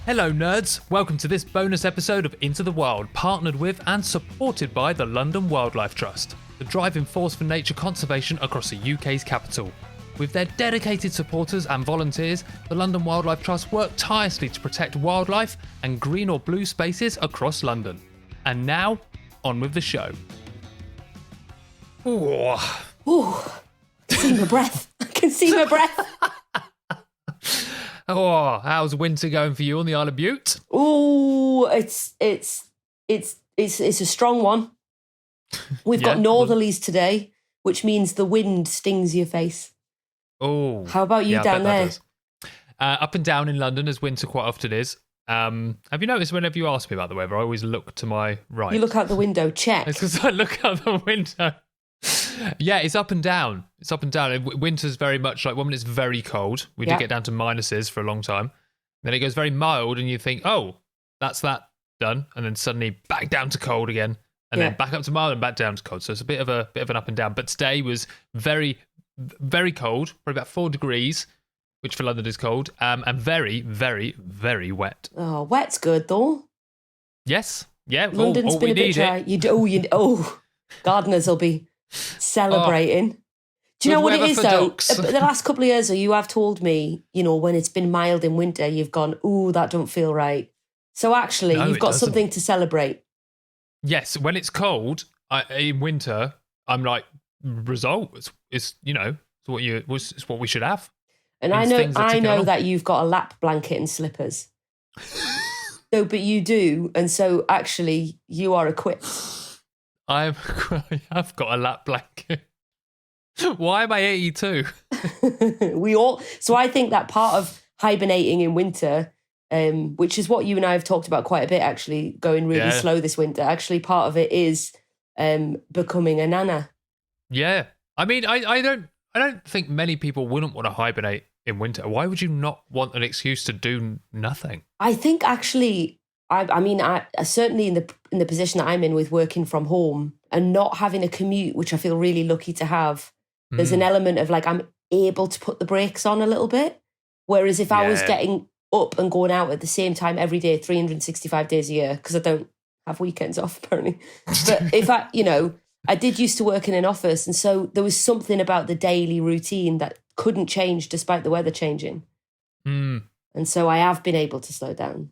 Hello nerds, welcome to this bonus episode of Into the Wild, partnered with and supported by the London Wildlife Trust, the driving force for nature conservation across the UK's capital. With their dedicated supporters and volunteers, the London Wildlife Trust work tirelessly to protect wildlife and green or blue spaces across London. And now, on with the show. Ooh, I can see my breath. I can see my breath. Oh, how's winter going for you on the Isle of Bute? Ooh, it's a strong one. We've got northerlies today, which means the wind stings your face. Oh, how about you down there? Up and down in London, as winter quite often is. Have you noticed whenever you ask me about the weather, I always look to my right? You look out the window, check. It's because I look out the window. Yeah, it's up and down. It's up and down. Winter's very much like, one minute it's very cold. We did get down to minuses for a long time. Then it goes very mild and you think, oh, that's that done. And then suddenly back down to cold again. And then back up to mild and back down to cold. So it's a bit of an up and down. But today was very, very cold, probably about 4 degrees, which for London is cold, and very, very, very wet. Oh, wet's good though. Yes. Yeah. London's been a bit dry. Gardeners will be celebrating. Do you know what it is though? The last couple of years, you have told me, when it's been mild in winter, you've gone, ooh, that don't feel right. So actually, you've got something to celebrate. Yes, when it's cold in winter, I'm like, result. It's what we should have. And I know that you've got a lap blanket and slippers. No, but you do, and so actually, you are equipped. I have got a lap blanket. Why am I 82? So I think that part of hibernating in winter, which is what you and I have talked about quite a bit, actually, going really slow this winter. Actually, part of it is becoming a nana. Yeah. I mean, I don't think many people wouldn't want to hibernate in winter. Why would you not want an excuse to do nothing? I think actually, I certainly in the position that I'm in with working from home and not having a commute, which I feel really lucky to have, there's an element of like I'm able to put the brakes on a little bit. Whereas if I was getting up and going out at the same time every day, 365 days a year, because I don't have weekends off apparently. But if I did used to work in an office, and so there was something about the daily routine that couldn't change despite the weather changing. And so I have been able to slow down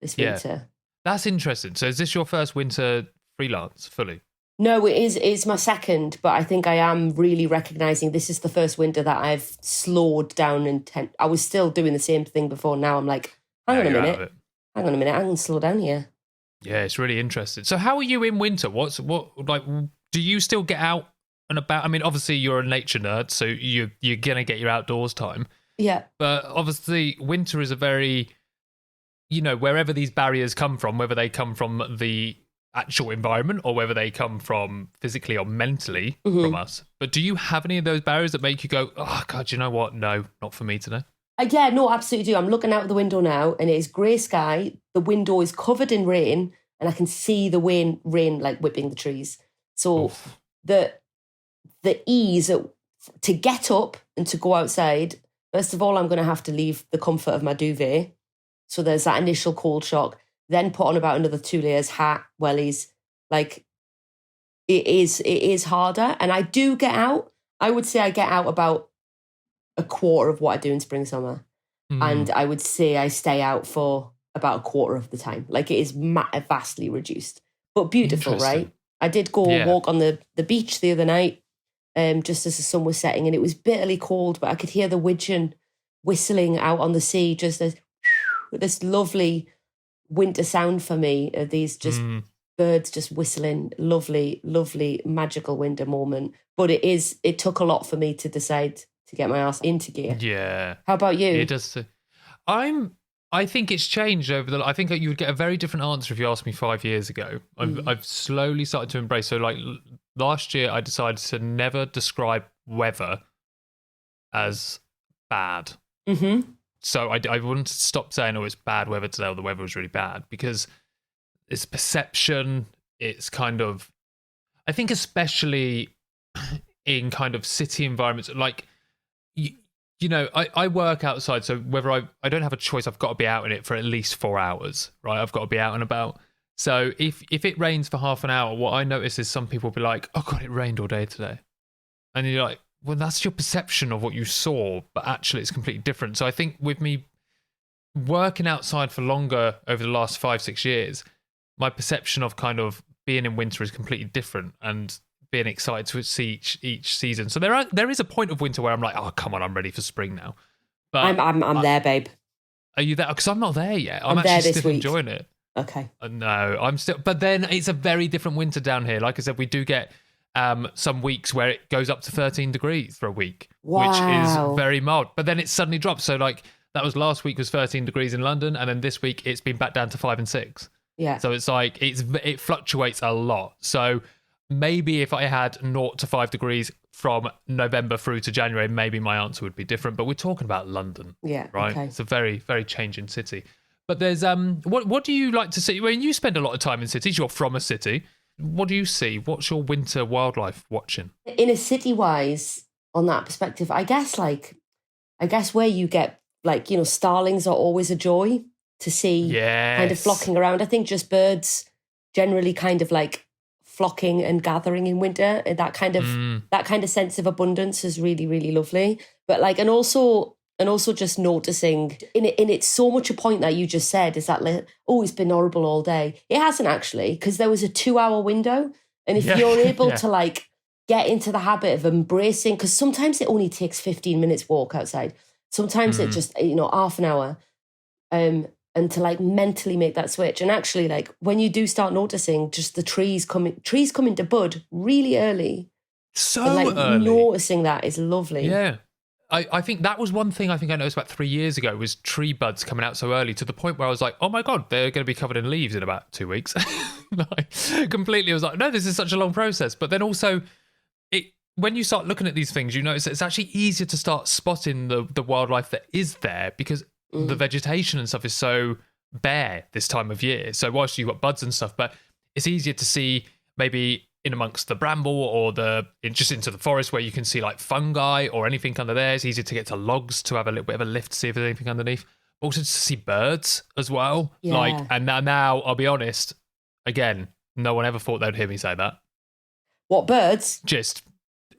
this winter. That's interesting. So is this your first winter freelance fully? No, it's my second, but I think I am really recognising this is the first winter that I've slowed down and I was still doing the same thing before. Now I'm like, hang on a minute, I can slow down here. Yeah, it's really interesting. So how are you in winter? Do you still get out and about? I mean, obviously you're a nature nerd, so you're going to get your outdoors time. Yeah. But obviously winter is a very, wherever these barriers come from, whether they come from the actual environment or whether they come from physically or mentally from us. But do you have any of those barriers that make you go, oh, God, you know what? No, not for me today. Yeah, no, absolutely do. I'm looking out the window now and it is grey sky. The window is covered in rain and I can see the rain like whipping the trees. So the ease to get up and to go outside, first of all, I'm going to have to leave the comfort of my duvet. So there's that initial cold shock. Then put on about another 2 layers, hat, wellies. Like, it is harder. And I do get out. I would say I get out about a quarter of what I do in spring, summer. And I would say I stay out for about a quarter of the time. Like, it is vastly reduced. But beautiful, right? I did go walk on the beach the other night, just as the sun was setting. And it was bitterly cold, but I could hear the widgeon whistling out on the sea, just this lovely winter sound for me, these just birds just whistling, lovely, lovely, magical winter moment. But it took a lot for me to decide to get my ass into gear. Yeah. How about you? It does. I think it's changed I think you would get a very different answer if you asked me 5 years ago. I've slowly started to embrace. So like last year, I decided to never describe weather as bad. So I wanted to stop saying, oh, it's bad weather today, or the weather was really bad, because it's perception. It's kind of, I think especially in kind of city environments, like you I work outside, so whether I don't have a choice, I've got to be out in it for at least 4 hours, right? I've got to be out and about. So if it rains for half an hour, what I notice is some people will be like, oh God, it rained all day today. And you're like, well, that's your perception of what you saw, but actually it's completely different. So I think with me working outside for longer over the last 5-6 years, my perception of kind of being in winter is completely different and being excited to see each season. So there is a point of winter where I'm like, oh, come on, I'm ready for spring now. But I'm there, babe. Are you there? Because I'm not there yet. I'm there actually this still week. enjoying it. Okay. No, I'm still. But then it's a very different winter down here. Like I said, we do get some weeks where it goes up to 13 degrees for a week, which is very mild. But then it suddenly drops. So like that was last week was 13 degrees in London, and then this week it's been back down to 5 and 6. Yeah. So it's like it fluctuates a lot. So maybe if I had 0 to 5 degrees from November through to January, maybe my answer would be different. But we're talking about London, right? Okay. It's a very, very changing city. But there's what do you like to see? When you spend a lot of time in cities, you're from a city. What do you see? What's your winter wildlife watching? In a city-wise, on that perspective, I guess where you get starlings are always a joy to see, kind of flocking around. I think just birds generally kind of like flocking and gathering in winter. That kind of sense of abundance is really, really lovely. But and also just noticing in it's so much a point that you just said is that it's been horrible all day. It hasn't actually, because there was a 2-hour window, and if you're able to get into the habit of embracing, because sometimes it only takes 15 minutes walk outside, sometimes it just half an hour, and to mentally make that switch. And actually when you do start noticing just the trees come into bud really early, so and, early, noticing that is lovely. Yeah. I think that was one thing I noticed about 3 years ago was tree buds coming out so early, to the point where I was like, oh my God, they're going to be covered in leaves in about 2 weeks. Completely. I was like, no, this is such a long process. But then also, when you start looking at these things, you notice it's actually easier to start spotting the wildlife that is there, because the vegetation and stuff is so bare this time of year. So whilst you've got buds and stuff, but it's easier to see maybe in amongst the bramble or just into the forest where you can see fungi or anything under there. It's easier to get to logs to have a little bit of a lift to see if there's anything underneath. Also to see birds as well. Yeah. And now I'll be honest, again, no one ever thought they'd hear me say that. What birds? Just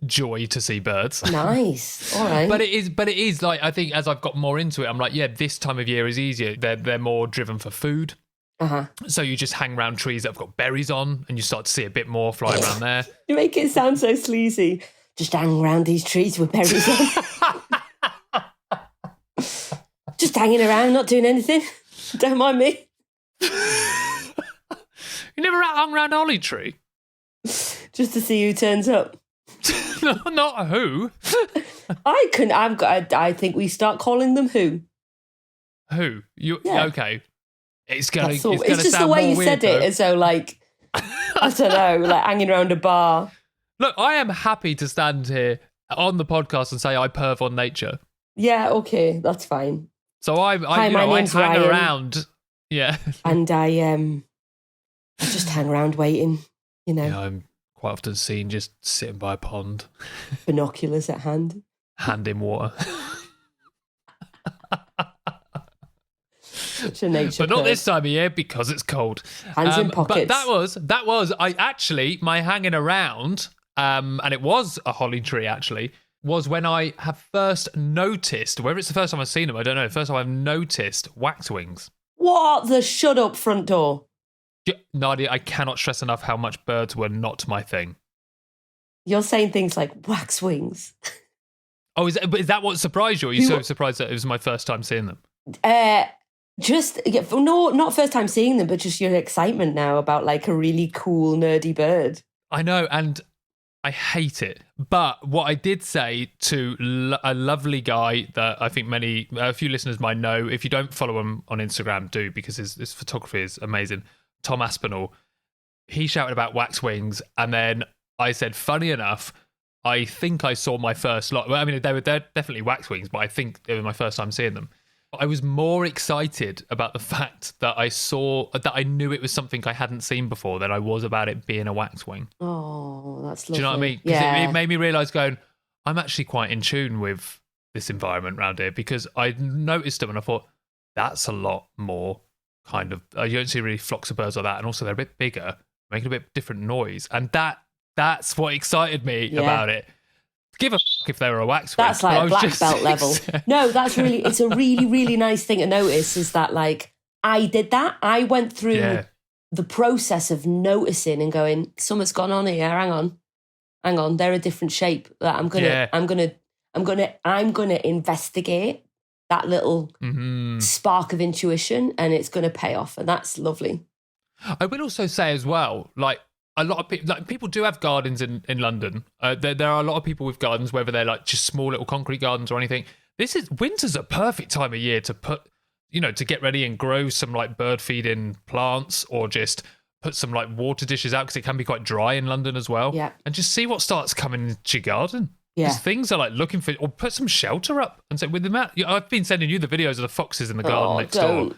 joy to see birds. Nice. All right. But it is I think as I've got more into it, I'm like, yeah, this time of year is easier. They're more driven for food. Uh-huh. So you just hang around trees that have got berries on, and you start to see a bit more flying around there. You make it sound so sleazy. Just hang around these trees with berries on. Just hanging around, not doing anything. Don't mind me. You never hung around a holly tree? Just to see who turns up. No, not who. I think we start calling them who. Who? You? Yeah. Okay. It's just the way you said it, as though I don't know, hanging around a bar. Look, I am happy to stand here on the podcast and say I perv on nature. Yeah, okay, that's fine. So I hang Ryan. Around. Yeah. And I just hang around waiting, Yeah, I'm quite often seen just sitting by a pond. Binoculars at hand. Hand in water. Such a nature but not this time of year because it's cold. Hands in pockets. But that was my hanging around, and it was a holly tree actually, was when I have first noticed, whether it's the first time I've seen them, I don't know, the first time I've noticed waxwings. What the shut up front door? Nadia, I cannot stress enough how much birds were not my thing. You're saying things like waxwings. Oh, is that what surprised you? Or are you so surprised that it was my first time seeing them? Not first time seeing them, but just your excitement now about a really cool, nerdy bird. I know, and I hate it. But what I did say to a lovely guy that I think a few listeners might know, if you don't follow him on Instagram, do, because his photography is amazing. Tom Aspinall, he shouted about waxwings, and then I said, funny enough, I think I saw my first lot. Well, I mean, they're definitely waxwings, but I think it was my first time seeing them. I was more excited about the fact that I knew it was something I hadn't seen before than I was about it being a waxwing. Oh, that's lovely. Do you know what I mean? Yeah. It made me realise I'm actually quite in tune with this environment around here, because I noticed them and I thought, that's a lot more kind of, you don't see really flocks of birds like that. And also they're a bit bigger, making a bit different noise. And that's what excited me about it. Give a fuck if they were a waxwing. That's like black belt level. No, it's a really, really nice thing to notice, is that like, I did that. I went through the process of noticing and going, something's gone on here. Hang on. They're a different shape. That I'm gonna investigate that little spark of intuition, and it's gonna pay off, and that's lovely. I will also say as well, like, a lot of people, like, people do have gardens in London. There are a lot of people with gardens, whether they're like just small little concrete gardens or anything. Winter's a perfect time of year to put, to get ready and grow some like bird feeding plants, or just put some like water dishes out, because it can be quite dry in London as well. Yeah. And just see what starts coming into your garden. Yeah. Because things are like looking for, or put some shelter up. And so with the amount, I've been sending you the videos of the foxes in the garden next door.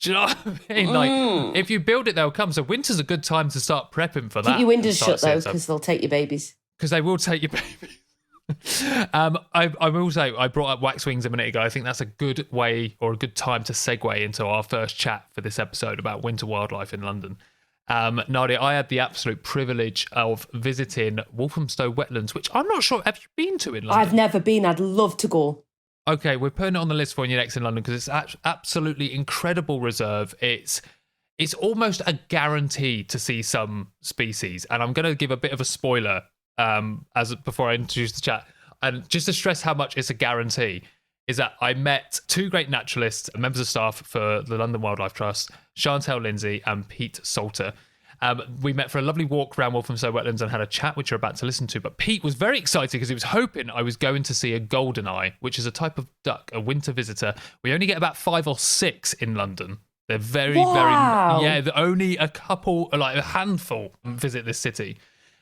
Do you know what I mean? Like, if you build it, they'll come. So winter's a good time to start prepping for that. Keep your windows shut though, because they'll take your babies. Because they will take your babies. I will say, I brought up waxwings a minute ago. I think that's a good way, or a good time to segue into our first chat for this episode about winter wildlife in London. Nadia, I had the absolute privilege of visiting Walthamstow Wetlands, which I'm not sure, have you been to in London? I've never been. I'd love to go. Okay, we're putting it on the list for when you're next in London, because it's absolutely incredible reserve. It's almost a guarantee to see some species, and I'm going to give a bit of a spoiler before I introduce the chat, and just to stress how much it's a guarantee, is that I met two great naturalists, members of staff for the London Wildlife Trust, Chantel Lindsay and Pete Salter. We met for a lovely walk around Walthamstow Wetlands and had a chat, which you're about to listen to. But Pete was very excited because he was hoping I was going to see a goldeneye, which is a type of duck, a winter visitor. We only get about 5 or 6 in London. They're very, only a couple, like a handful, visit this city.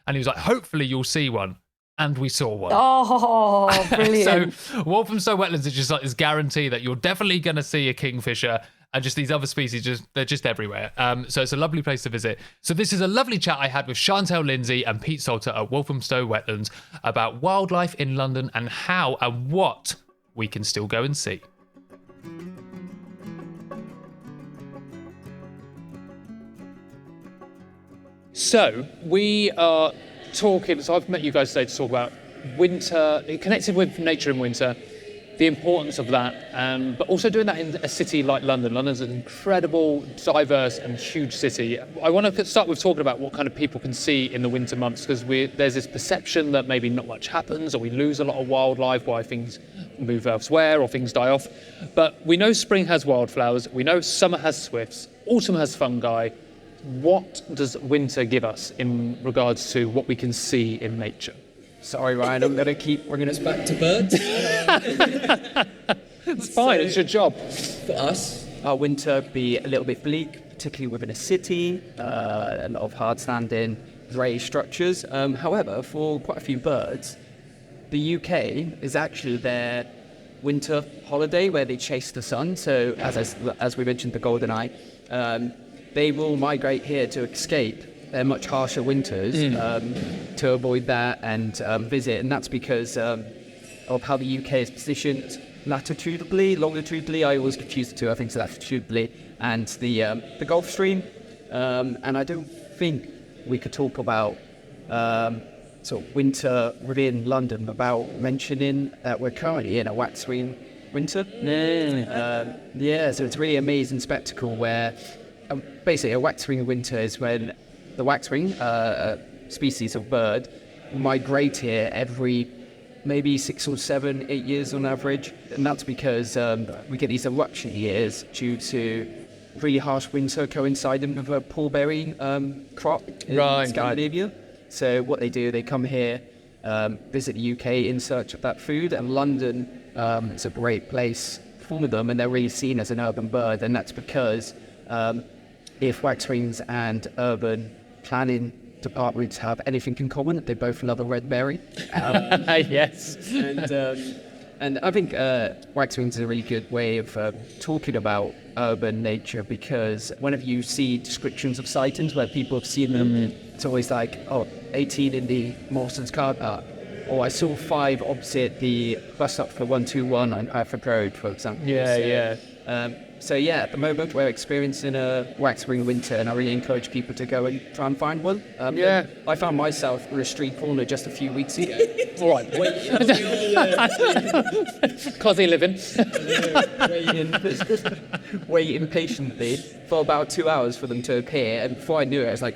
And he was like, hopefully you'll see one. And we saw one. Oh, brilliant. So Walthamstow Wetlands is just like this guarantee that you're definitely going to see a kingfisher, and just these other species, they're just everywhere. So it's a lovely place to visit. So this is a lovely chat I had with Chantel Lindsay and Pete Salter at Walthamstow Wetlands about wildlife in London and how and what we can still go and see. So we are talking, so I've met you guys today to talk about winter, connected with nature in winter, the importance of that, but also doing that in a city like London. London's an incredible, diverse and huge city. I want to start with talking about what kind of people can see in the winter months, because there's this perception that maybe not much happens, or we lose a lot of wildlife, why things move elsewhere or things die off. But we know spring has wildflowers, we know summer has swifts, autumn has fungi. What does winter give us in regards to what we can see in nature? Sorry, Ryan, I'm going to keep bringing us back to birds. It's fine, it's your job. For us, our winter be a little bit bleak, particularly within a city, a lot of hard-standing grey structures. However, for quite a few birds, the UK is actually their winter holiday where they chase the sun. So, as we mentioned, the goldeneye, they will migrate here to escape their much harsher winters to avoid that and visit. And that's because of how the UK is positioned latitudinally, longitudinally. I always confuse the two. I think it's latitudinally, and the Gulf Stream. And I don't think we could talk about sort of winter within London without mentioning that we're currently in a waxwing winter. So it's a really amazing spectacle where basically a waxwing winter is when the waxwing, species of bird, migrate here every maybe 6 or 7, 8 years on average. And that's because we get these eruption years due to really harsh winter coinciding with a pallberry crop in Scandinavia. So what they do, they come here, visit the UK in search of that food, and London is a great place for them, and they're really seen as an urban bird. And that's because if waxwings and urban planning departments have anything in common, they both love a red berry. Yes. And I think waxwings is a really good way of talking about urban nature, because whenever you see descriptions of sightings where people have seen them, it's always like, 18 in the Mawson's car park. or I saw 5 opposite the bus stop for 121 on Hereford Road, for example. So yeah, at the moment we're experiencing a waxwing winter, and I really encourage people to go and try and find one. I found myself in a street corner just a few weeks ago. All right. Cosy living. Waiting patiently for about 2 hours for them to appear, and before I knew it, I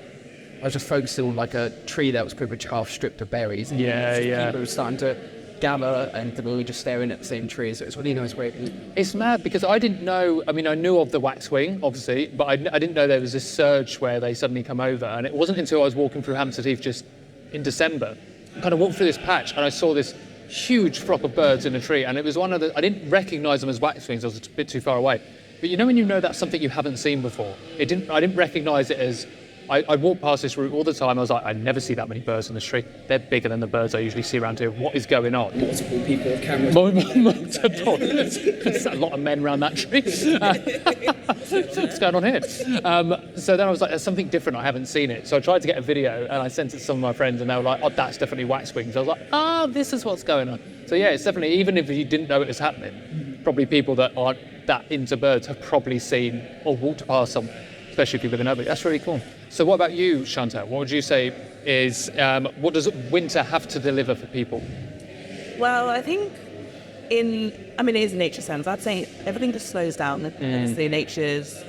was just focusing on like a tree that was pretty much half stripped of berries. People were starting to gather, and we were just staring at the same tree, so it's really nice way. It's mad because I didn't know, I mean, I knew of the waxwing, obviously, but I didn't know there was this surge where they suddenly come over, and it wasn't until I was walking through Hampstead Heath just in December, I kind of walked through this patch and I saw this huge flock of birds in a tree, and it was one of the, I didn't recognise them as waxwings, I was a bit too far away, but you know when you know that's something you haven't seen before, I didn't recognise it as, I walk past this route all the time. I was like, I never see that many birds on this tree. They're bigger than the birds I usually see around here. What is going on? Multiple people with cameras. Multiple. There's a lot of men around that tree. What's going on here? So then I was like, there's something different. I haven't seen it. So I tried to get a video, and I sent it to some of my friends, and they were like, oh, that's definitely waxwings. I was like, this is what's going on. So yeah, it's definitely, even if you didn't know it was happening, probably people that aren't that into birds have probably seen or walked past some, especially if you live in Oakley. That's really cool. So what about you, Chantal? What would you say is, what does winter have to deliver for people? Well, I think it is nature sense. I'd say everything just slows down. The nature's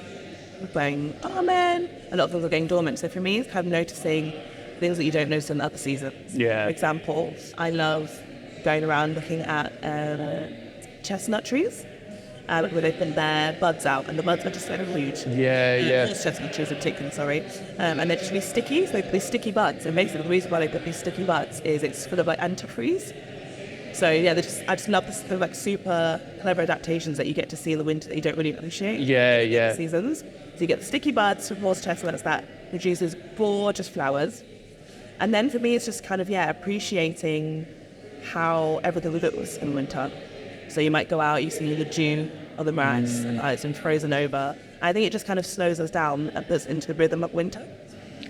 going, oh man, a lot of things are going dormant. So for me, it's kind of noticing things that you don't notice in other seasons. Yeah. For example, I love going around looking at chestnut trees. Where they put their buds out, and the buds are just so huge. Chestnut trees in particular, sorry. And they're just really sticky, so they put these sticky buds. And basically the reason why they put these sticky buds is it's full of like antifreeze. So yeah, I just love this sort of like super clever adaptations that you get to see in the winter that you don't really appreciate. In seasons. So you get the sticky buds from horse chestnuts that produces gorgeous flowers. And then for me, it's just kind of, appreciating how everything looks in winter. So you might go out, you see the dew or the grass, it's been frozen over. I think it just kind of slows us down and puts into the rhythm of winter.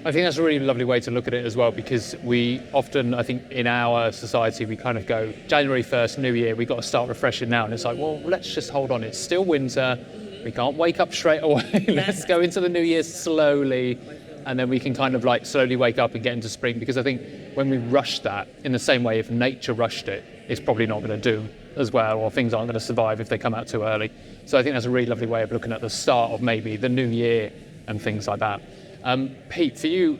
I think that's a really lovely way to look at it as well, because we often, I think in our society, we kind of go, January 1st, New Year, we've got to start refreshing now. And it's like, well, let's just hold on. It's still winter. We can't wake up straight away. Let's go into the New Year slowly. And then we can kind of like slowly wake up and get into spring. Because I think when we rush that, in the same way, if nature rushed it, it's probably not going to do as well, or things aren't going to survive if they come out too early. So I think that's a really lovely way of looking at the start of maybe the new year and things like that. Pete, for you,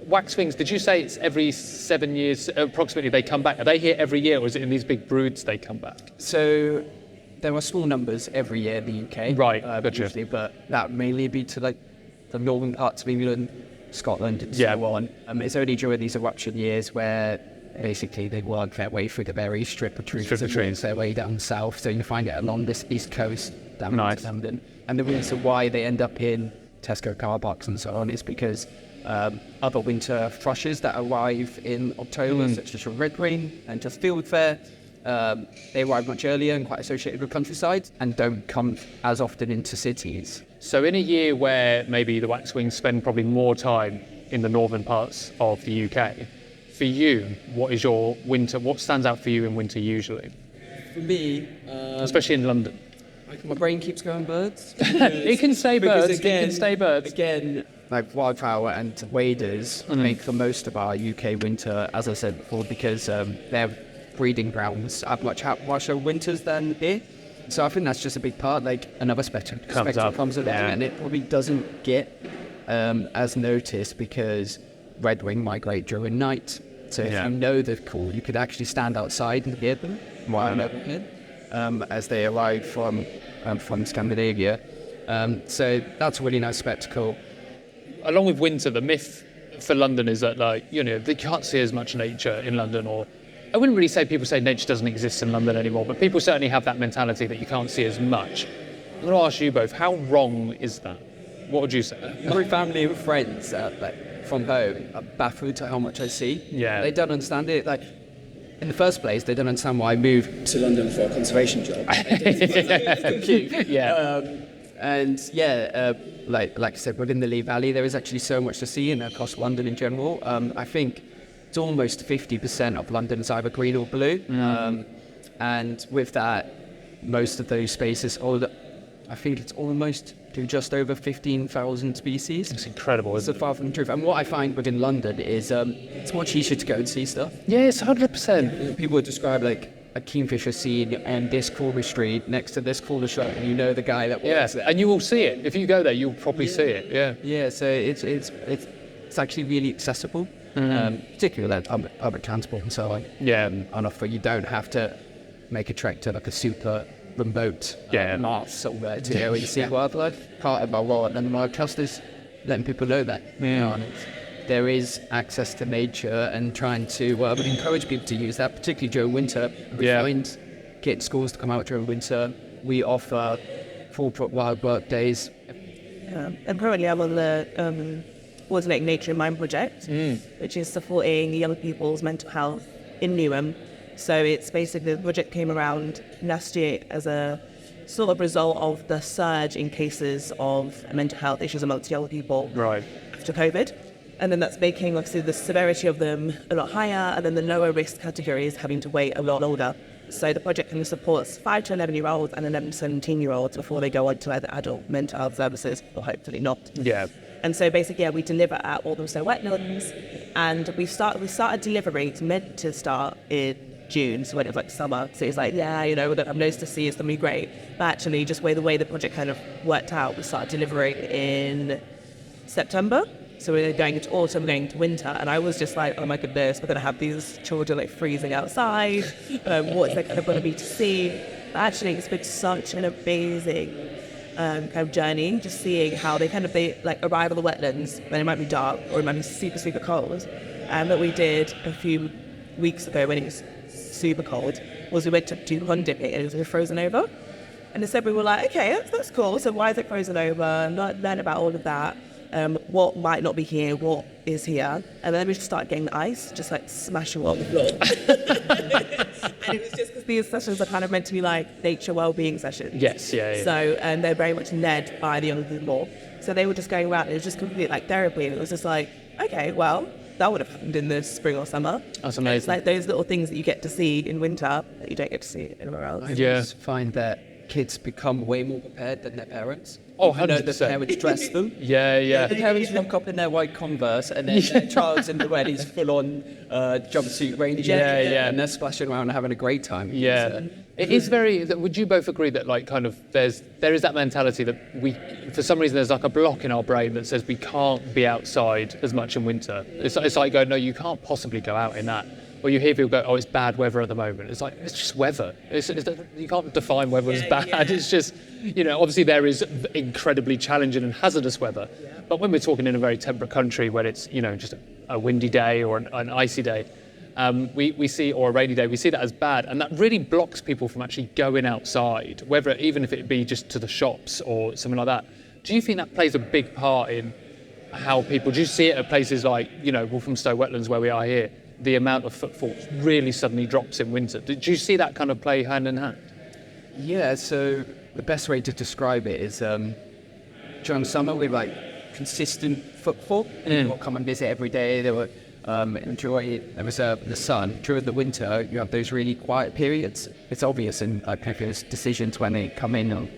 waxwings, did you say it's every 7 years approximately they come back? Are they here every year, or is it in these big broods they come back? So there are small numbers every year in the UK. Right, gotcha. Usually, but that would mainly be to like the northern parts of England, Scotland, and so on. It's only during these eruption years where basically they work their way through the berry strip of trees and work their way down south. So you find it along this east coast down to London. And the reason why they end up in Tesco car parks and so on is because other winter thrushes that arrive in October, such as redwing and just fieldfare, they arrive much earlier and quite associated with countryside and don't come as often into cities. So in a year where maybe the waxwings spend probably more time in the northern parts of the UK, for you, what is your winter? What stands out for you in winter usually? For me, especially in London, my brain keeps going birds. It can say birds. Again, it can stay birds. Again, like wildfowl and waders make the most of our UK winter, as I said before, because their breeding grounds have much harsher winters than here. So I think that's just a big part. Like another spectrum comes along, and it probably doesn't get as noticed because redwing migrate during night. So if you know they're cool, you could actually stand outside and hear them as they arrive from Scandinavia. So that's a really nice spectacle. Along with winter, the myth for London is that, like, you know, they can't see as much nature in London, or I wouldn't really say people say nature doesn't exist in London anymore, but people certainly have that mentality that you can't see as much. I'm going to ask you both, how wrong is that? What would you say? My family and friends from home are baffled at how much I see. Yeah. They don't understand it. Like, in the first place, they don't understand why I moved to London for a conservation job. Like I said, within the Lee Valley, there is actually so much to see and across London in general. I think it's almost 50% of London is either green or blue. And with that, most of those spaces, I think it's almost to just over 15,000 species. It's incredible, It's isn't so far from the truth. And what I find within London is it's much easier to go and see stuff. it? Yeah, it's 100%. People would describe like a kingfisher scene and this corner street next to this corner shop, and you know the guy that works there. And you will see it. If you go there, you'll probably see it. Yeah. Yeah, so it's actually really accessible, particularly like public transport and so on. Yeah. Enough where you don't have to make a trek to like a super remote marsh somewhere to go and see wildlife. Part of my role and my trust is letting people know that. Yeah. There is access to nature and trying to encourage people to use that, particularly during winter. We find getting schools to come out during winter. We offer full wild work days. And currently I'm on the Coordinate Nature in Mind project, which is supporting young people's mental health in Newham. So it's basically, the project came around last year as a sort of result of the surge in cases of mental health issues amongst young people after COVID. And then that's making, obviously, the severity of them a lot higher, and then the lower risk categories having to wait a lot longer. So the project kind of supports 5 to 11-year-olds and 11 to 17-year-olds before they go on to either adult mental health services, or hopefully not. Yeah. And so basically, we deliver at Walthamstow Wetlands, and we started delivery. It's meant to start in June, so when it was like summer. So it's like, we don't have loads to see, it's going to be great. But actually, just the way the project kind of worked out, we started delivering in September. So we're going into autumn, going into winter, and I was just like, oh my goodness, we're going to have these children like freezing outside. What's that kind of going to be to see? But actually, it's been such an amazing kind of journey, just seeing how they arrive at the wetlands, and it might be dark or it might be super, super cold. And what we did a few weeks ago when it was super cold was we went to do pond dipping, and it was frozen over. And instead we were like, okay, that's cool. So why is it frozen over? And learn about all of that. What might not be here, what is here. And then we just started getting the ice, just like smashing on the floor. And it was just because these sessions are kind of meant to be like nature well-being sessions. Yes, yeah. So, and they're very much led by the young people. So they were just going around, it was just completely like therapy. And it was just like, okay, well, that would have happened in the spring or summer. That's amazing. It's like those little things that you get to see in winter that you don't get to see anywhere else. I just find that kids become way more prepared than their parents. Oh, 100%. The parents dress them. Yeah. The parents rock up in their white Converse, and then their child's in the red, he's full-on jumpsuit rain jacket, and they're splashing around and having a great time. Yeah. So, it is very. Would you both agree that like kind of there is that mentality that we, for some reason, there's like a block in our brain that says we can't be outside as much in winter. It's like going, no, you can't possibly go out in that. Or you hear people go, oh, it's bad weather at the moment. It's like, it's just weather. You can't define weather as bad. Yeah. It's just, obviously there is incredibly challenging and hazardous weather. Yeah. But when we're talking in a very temperate country where it's, just a windy day or an icy day, we see, or a rainy day, we see that as bad. And that really blocks people from actually going outside, even if it be just to the shops or something like that. Do you think that plays a big part in how people, do you see it at places like, Walthamstow Wetlands where we are here? The amount of footfall really suddenly drops in winter. Did you see that kind of play hand in hand? Yeah, so the best way to describe it is during summer we like consistent footfall. People come and visit every day. They will enjoy it. There was the sun. During the winter, you have those really quiet periods. It's obvious in people's decisions when they come in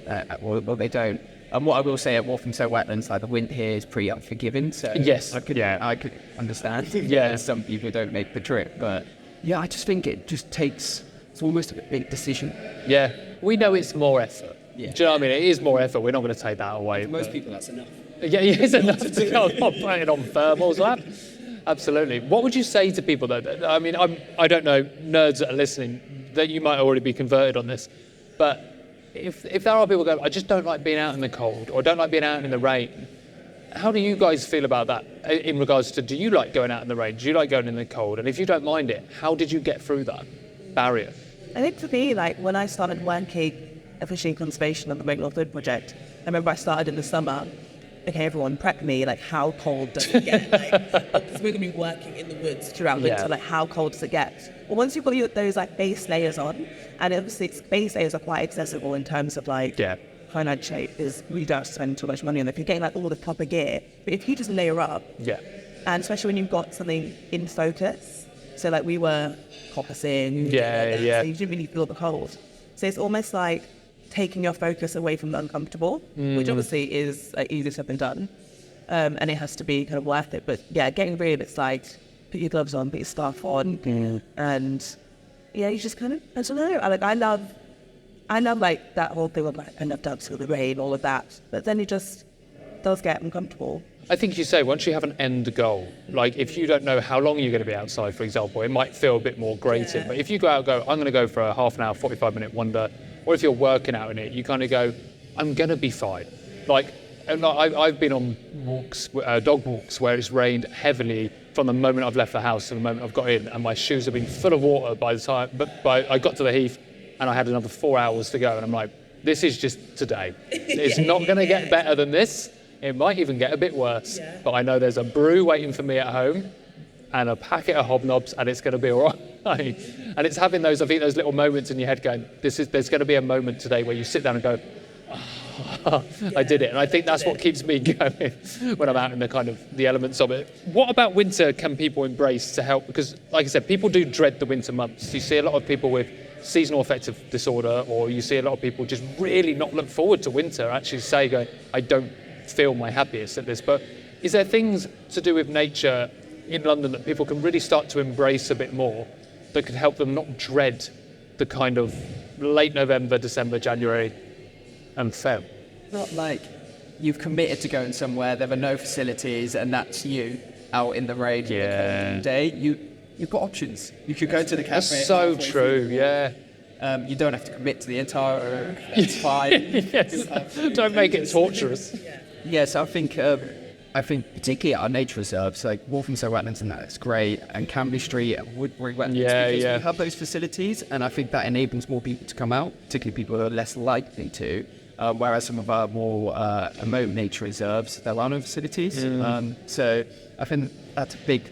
or they don't. And what I will say at Walthamstow Wetlands, like the wind here is pretty unforgiving. So yes, I could understand. Yeah, some people don't make the trip, but yeah, I just think it just takes. It's almost a big decision. Yeah, we know it's more effort. Yeah. Do you know what I mean? It is more effort. We're not going to take that away. For most people, that's enough. Yeah, it's enough to go on putting on thermals, lad. Absolutely. What would you say to people though? I mean, I don't know, nerds that are listening, that you might already be converted on this, but. If there are people going, I just don't like being out in the cold or don't like being out in the rain, how do you guys feel about that in regards to, do you like going out in the rain? Do you like going in the cold? And if you don't mind it, how did you get through that barrier? I think for me, like when I started working officially in conservation on the Make North Wood project, I remember I started in the summer. Okay, everyone prep me, like how cold does it get? Because we're going to be working in the woods throughout winter, like how cold does it get? Well, once you've got those like base layers on, and obviously base layers are quite accessible in terms of like financially, is we don't have to spend too much money on them. If you're getting like all the proper gear, but if you just layer up, and especially when you've got something in focus, So like we were coppicing. Yeah. So you didn't really feel the cold. So it's almost like taking your focus away from the uncomfortable, which obviously is easier said than done. And it has to be kind of worth it. But yeah, getting real, it's like put your gloves on, put your scarf on, and yeah, you just kind of, I don't know. I love like that whole thing of like end up dance through the rain, all of that. But then it just does get uncomfortable. I think you say once you have an end goal, like if you don't know how long you're going to be outside, for example, it might feel a bit more grating. Yeah. But if you go out and go, I'm going to go for a half an hour, 45-minute wonder, or if you're working out in it, you kind of go, I'm going to be fine. I've been on walks, dog walks, where it's rained heavily from the moment I've left the house to the moment I've got in, and my shoes have been full of water by the time. But I got to the heath, and I had another 4 hours to go, and I'm like, this is just today. It's not going to get better than this. It might even get a bit worse. Yeah. But I know there's a brew waiting for me at home, and a packet of hobnobs, and it's going to be all right. And it's having those little moments in your head going, there's going to be a moment today where you sit down and go, I did it. And I think that's what keeps me going when I'm out in the elements of it. What about winter can people embrace to help? Because like I said, people do dread the winter months. You see a lot of people with seasonal affective disorder, or you see a lot of people just really not look forward to winter, actually say, going, I don't feel my happiest at this. But is there things to do with nature in London that people can really start to embrace a bit more that could help them not dread the kind of late November, December, January and Feb? Not like you've committed to going somewhere, there are no facilities, and that's you out in the rain for the day. You've got options. You could go to the cafe. That's so true, yeah. You don't have to commit to the entire it's fine. Yes. Don't make it torturous. Yes, I think particularly our nature reserves, like Walthamstow wetlands and that's great, and Camberley Street and Woodbury wetlands, because we have those facilities, and I think that enables more people to come out, particularly people who are less likely to. Whereas some of our more remote nature reserves, there are no facilities. So I think that's a big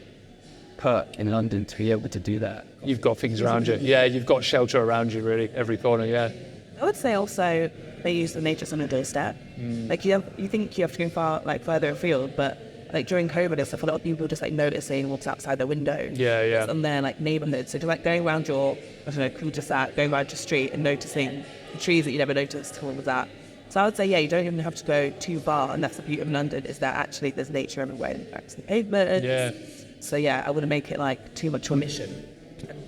perk in London to be able to do that. You've got things around you. Yeah, you've got shelter around you, really, every corner, yeah. I would say also they use the nature on a doorstep. Like you think you have to go further afield, but like during COVID and stuff, a lot of people just like noticing what's outside their window. Yeah. On their like neighbourhood. So just like going around your, going around your street and noticing the trees that you never noticed, all of that. So I would say, you don't even have to go too far, and that's the beauty of London, is that actually there's nature everywhere. In fact, the pavement. Yeah. So I wouldn't make it like too much of a mission.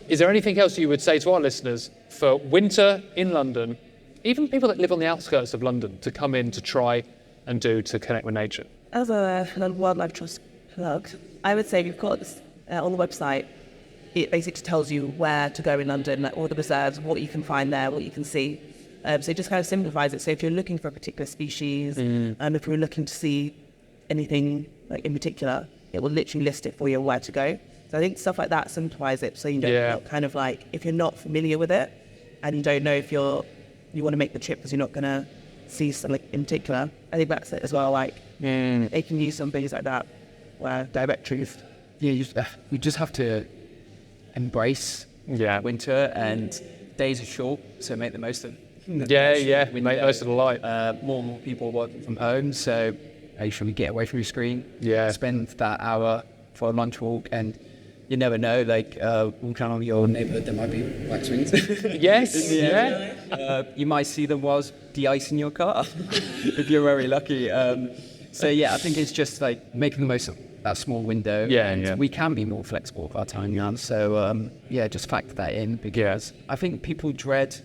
Is there anything else you would say to our listeners for winter in London, even people that live on the outskirts of London, to come in to try and do to connect with nature? As a Wildlife Trust plug, I would say you've got this on the website. It basically tells you where to go in London, like all the reserves, what you can find there, what you can see. So it just kind of simplifies it. So if you're looking for a particular species, and if you're looking to see anything like in particular, it will literally list it for you where to go. So I think stuff like that simplifies it, so you don't kind of like, if you're not familiar with it and you don't know if you want to make the trip because you're not going to see something in particular, I think that's it as well. Like they can use some things like that where directories. Yeah, you just have to embrace winter, and days are short, so make the most of it. We make the most of the light. More and more people working from home, so make sure we get away from your screen. Spend that hour for a lunch walk, and you never know, like walking around your neighbourhood, there might be white swings. Yes, you might see them whilst de-icing your car, if you're very lucky. So I think it's just like making the most of that small window. And we can be more flexible with our time, Jan. So just factor that in, because I think people dread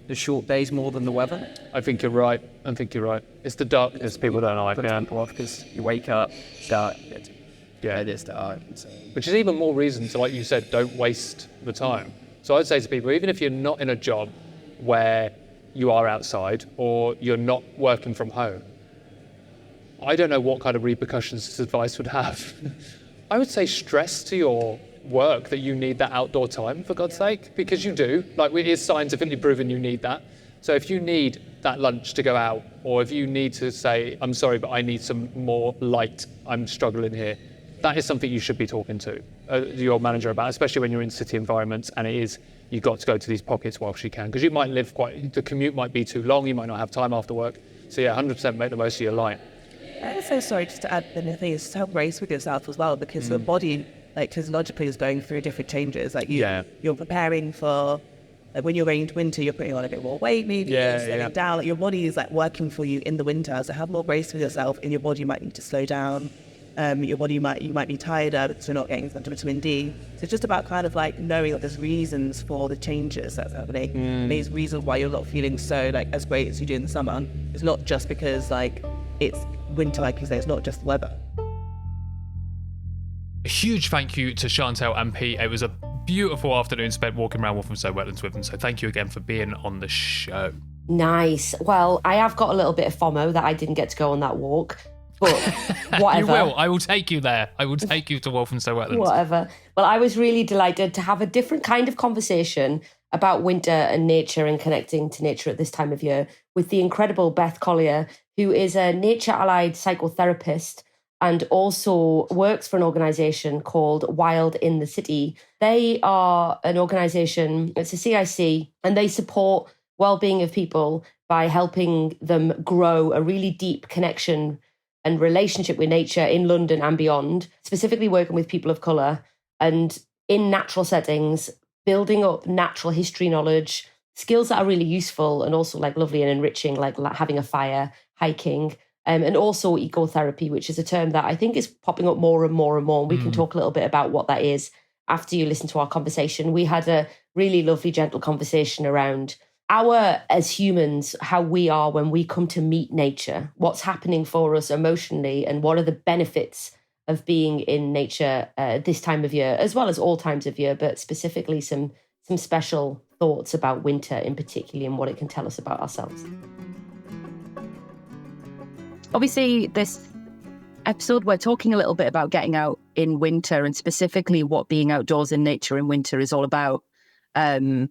the short days more than the weather. I think you're right. It's the darkness people don't like. Because you wake up, dark. It is dark. So. Which is even more reason to, like you said, don't waste the time. So I'd say to people, even if you're not in a job where you are outside or you're not working from home, I don't know what kind of repercussions this advice would have. I would say stress to your work that you need that outdoor time, for God's sake, because you do. Like, it is scientifically proven you need that. So if you need that lunch to go out, or if you need to say, I'm sorry, but I need some more light, I'm struggling here, that is something you should be talking to your manager about, especially when you're in city environments and you've got to go to these pockets whilst you can, because you might live the commute might be too long, you might not have time after work. So 100% make the most of your light. I'm so sorry, just to add the thing is to have grace with yourself as well, because the body like physiologically is going through different changes. Like you're preparing for, like when you're going into winter, you're putting on a bit more weight, maybe slowing down. Like your body is like working for you in the winter. So have more grace with yourself, and your body might need to slow down. Your body you might be tired, so not getting as much vitamin D. So it's just about kind of like knowing that there's reasons for the changes that's happening. And these reasons why you're not feeling so like as great as you do in the summer. It's not just because like it's winter, like you say, it's not just the weather. A huge thank you to Chantal and Pete. It was a beautiful afternoon spent walking around Walthamstow Wetlands with them. So thank you again for being on the show. Nice. Well, I have got a little bit of FOMO that I didn't get to go on that walk. But whatever. You will. I will take you there. I will take you to Walthamstow Wetlands. Whatever. Well, I was really delighted to have a different kind of conversation about winter and nature and connecting to nature at this time of year with the incredible Beth Collier, who is a nature-allied psychotherapist and also works for an organisation called Wild in the City. They are an organisation, it's a CIC, and they support well-being of people by helping them grow a really deep connection and relationship with nature in London and beyond, specifically working with people of colour and in natural settings, building up natural history knowledge, skills that are really useful and also like lovely and enriching, like having a fire, hiking, and also ecotherapy, which is a term that I think is popping up more and more and more. We can talk a little bit about what that is after you listen to our conversation. We had a really lovely, gentle conversation around as humans, how we are when we come to meet nature, what's happening for us emotionally, and what are the benefits of being in nature this time of year, as well as all times of year, but specifically some special thoughts about winter in particular and what it can tell us about ourselves. Obviously, this episode, we're talking a little bit about getting out in winter and specifically what being outdoors in nature in winter is all about. And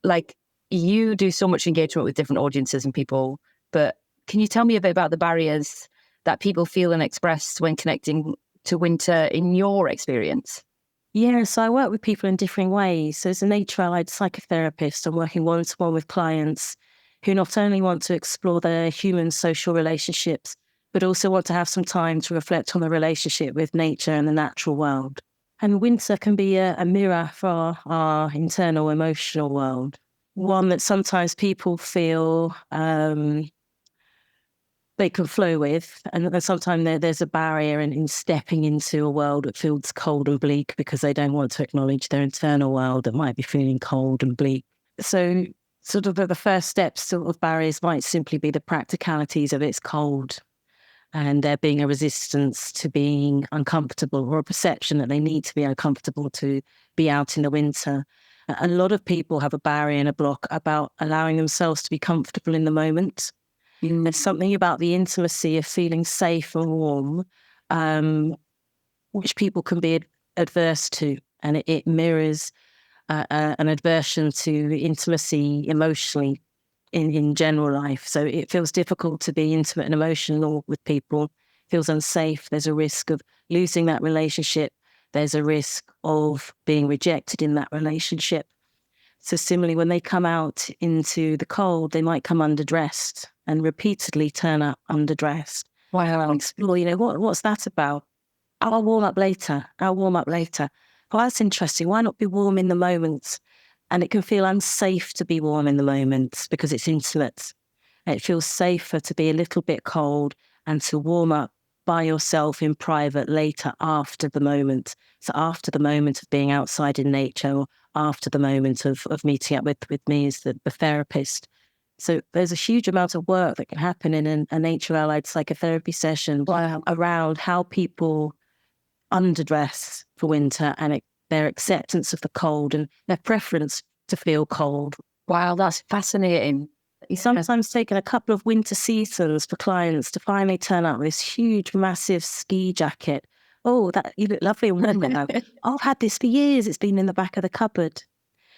like, you do so much engagement with different audiences and people, but can you tell me a bit about the barriers that people feel and express when connecting to winter in your experience? Yeah, so I work with people in different ways. So as a nature-allied psychotherapist, I'm working one-to-one with clients who not only want to explore their human social relationships, but also want to have some time to reflect on the relationship with nature and the natural world. And winter can be a mirror for our internal emotional world. One that sometimes people feel they can flow with, and sometimes there's a barrier in stepping into a world that feels cold and bleak because they don't want to acknowledge their internal world that might be feeling cold and bleak. So sort of the first steps of barriers might simply be the practicalities of it's cold and there being a resistance to being uncomfortable or a perception that they need to be uncomfortable to be out in the winter. A lot of people have a barrier and a block about allowing themselves to be comfortable in the moment. There's something about the intimacy of feeling safe and warm, which people can be adverse to, and it mirrors an aversion to intimacy emotionally in general life. So it feels difficult to be intimate and emotional with people. It feels unsafe. There's a risk of losing that relationship. There's a risk of being rejected in that relationship. So similarly, when they come out into the cold, they might come underdressed and repeatedly turn up underdressed. I'll explore, what's that about? I'll warm up later. Well, that's interesting. Why not be warm in the moment? And it can feel unsafe to be warm in the moment because it's intimate. It feels safer to be a little bit cold and to warm up by yourself in private later after the moment. So after the moment of being outside in nature, or after the moment of meeting up with me as the therapist. So there's a huge amount of work that can happen in a nature-allied psychotherapy session around how people underdress for winter and their acceptance of the cold and their preference to feel cold. Wow, that's fascinating. It's sometimes taken a couple of winter seasons for clients to finally turn up with this huge, massive ski jacket. Oh, you look lovely. I've had this for years. It's been in the back of the cupboard.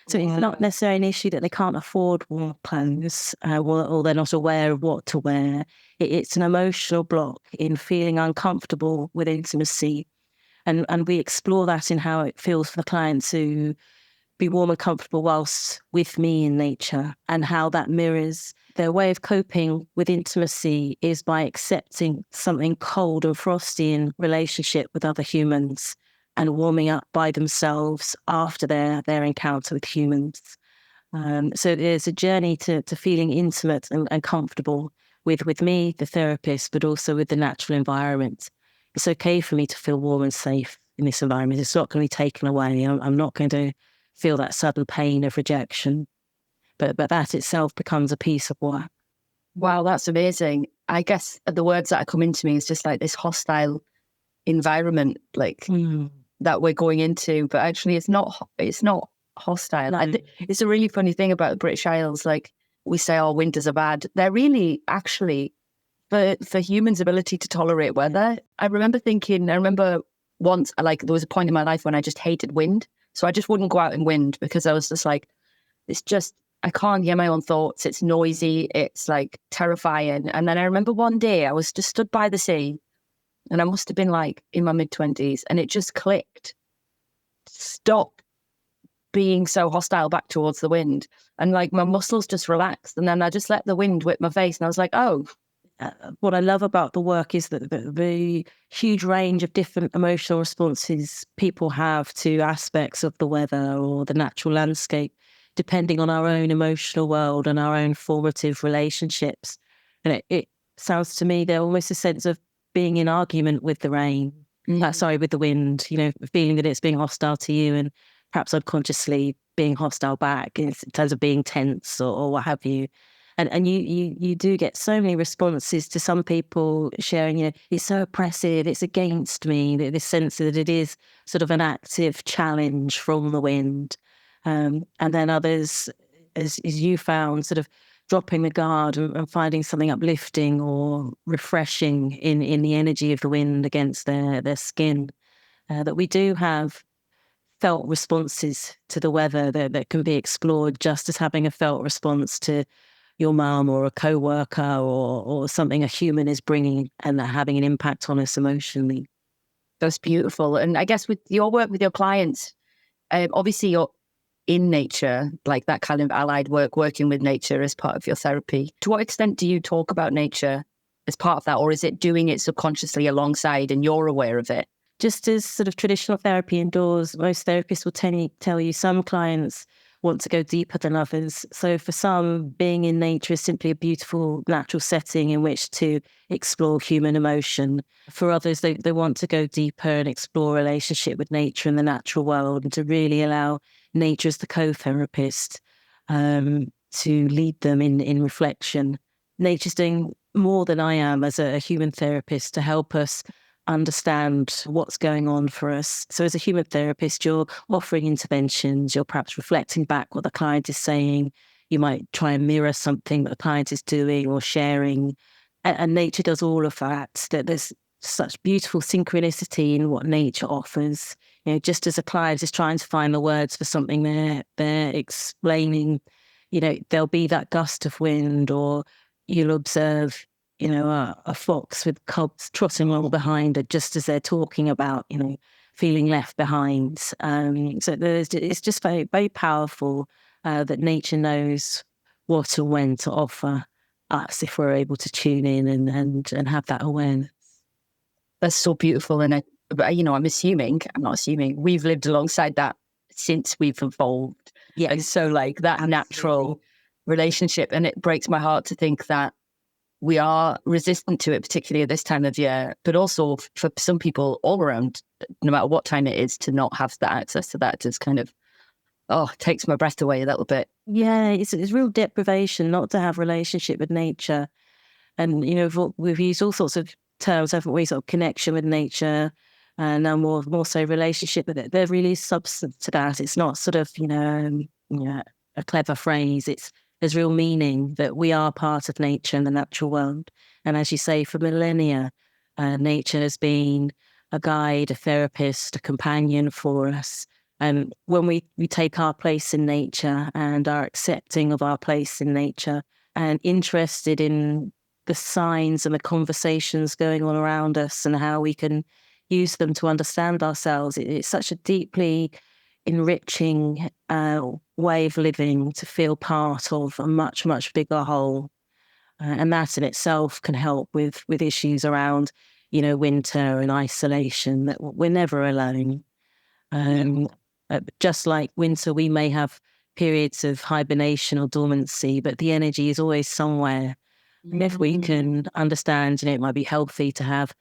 So it's not necessarily an issue that they can't afford warm clothes or they're not aware of what to wear. It's an emotional block in feeling uncomfortable with intimacy. And we explore that in how it feels for the client to be warm and comfortable whilst with me in nature, and how that mirrors their way of coping with intimacy is by accepting something cold and frosty in relationship with other humans and warming up by themselves after their encounter with humans. So there's a journey to feeling intimate and comfortable with me, the therapist, but also with the natural environment. It's okay for me to feel warm and safe in this environment. It's not going to be taken away. I'm not going to feel that sudden pain of rejection. But that itself becomes a piece of work. Wow, that's amazing. I guess the words that are coming to me is just like this hostile environment, like that we're going into. But actually, it's not hostile. It's a really funny thing about the British Isles. Like we say, "Oh, winters are bad." They're really actually for humans' ability to tolerate weather. I remember once, like there was a point in my life when I just hated wind, so I just wouldn't go out in wind because I was just like, it's just. I can't hear my own thoughts. It's noisy. It's like terrifying. And then I remember one day I was just stood by the sea and I must have been like in my mid-20s and it just clicked. Stop being so hostile back towards the wind. And like my muscles just relaxed. And then I just let the wind whip my face and I was like, oh. What I love about the work is that the huge range of different emotional responses people have to aspects of the weather or the natural landscape, depending on our own emotional world and our own formative relationships. And it sounds to me there's almost a sense of being in argument with the rain, with the wind, feeling that it's being hostile to you and perhaps unconsciously being hostile back in terms of being tense or what have you. And you do get so many responses to some people sharing, it's so oppressive, it's against me, this sense that it is sort of an active challenge from the wind. And then others, as you found, sort of dropping the guard and finding something uplifting or refreshing in the energy of the wind against their skin. That we do have felt responses to the weather that can be explored just as having a felt response to your mum or a co-worker or something a human is bringing and having an impact on us emotionally. That's beautiful. And I guess with your work with your clients, obviously you're in nature, like that kind of allied work, working with nature as part of your therapy. To what extent do you talk about nature as part of that, or is it doing it subconsciously alongside and you're aware of it? Just as sort of traditional therapy indoors, most therapists will tell you some clients want to go deeper than others. So for some, being in nature is simply a beautiful natural setting in which to explore human emotion. For others, they want to go deeper and explore a relationship with nature and the natural world and to really allow nature as the co-therapist to lead them in reflection. Nature's doing more than I am as a human therapist to help us understand what's going on for us. So as a human therapist, you're offering interventions, you're perhaps reflecting back what the client is saying. You might try and mirror something that the client is doing or sharing. And nature does all of that. That there's such beautiful synchronicity in what nature offers. Just as a client is trying to find the words for something they're explaining, there'll be that gust of wind, or you'll observe a fox with cubs trotting along behind it just as they're talking about, feeling left behind. So it's just very, very powerful that nature knows what and when to offer us if we're able to tune in and have that awareness. That's so beautiful. And I'm not assuming, we've lived alongside that since we've evolved. Yeah. And so like that natural relationship, and it breaks my heart to think that we are resistant to it, particularly at this time of year, but also for some people all around, no matter what time it is, to not have that access to that just kind of, takes my breath away a little bit. Yeah, it's real deprivation not to have relationship with nature. And, we've used all sorts of terms, haven't we? Sort of connection with nature and now more so relationship with it. There really is substance to that. It's not sort of, a clever phrase. There's real meaning that we are part of nature and the natural world. And as you say, for millennia, nature has been a guide, a therapist, a companion for us. And when we take our place in nature and are accepting of our place in nature and interested in the signs and the conversations going on around us and how we can use them to understand ourselves, it's such a deeply enriching way of living to feel part of a much, much bigger whole. And that in itself can help with issues around, winter and isolation, that we're never alone. Just like winter, we may have periods of hibernation or dormancy, but the energy is always somewhere. And if we can understand, it might be healthy to have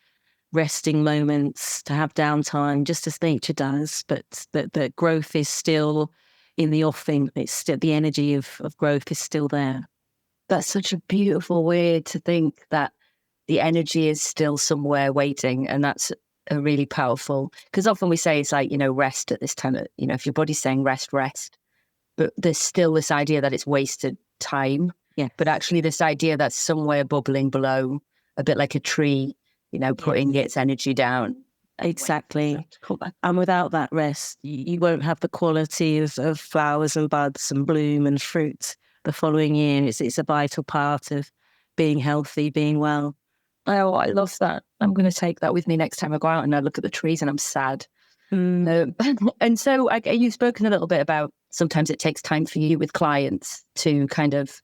resting moments, to have downtime, just as nature does, but that growth is still in the offing. It's still, the energy of growth is still there. That's such a beautiful way to think, that the energy is still somewhere waiting. And that's a really powerful, because often we say it's like, rest at this time, if your body's saying rest, rest. But there's still this idea that it's wasted time. Yeah. But actually this idea that's somewhere bubbling below, a bit like a tree, putting its energy down. Exactly. And without that rest, you won't have the quality of flowers and buds and bloom and fruit the following year. It's a vital part of being healthy, being well. Oh, I love that. I'm going to take that with me next time I go out and I look at the trees and I'm sad. And so you've spoken a little bit about sometimes it takes time for you with clients to kind of,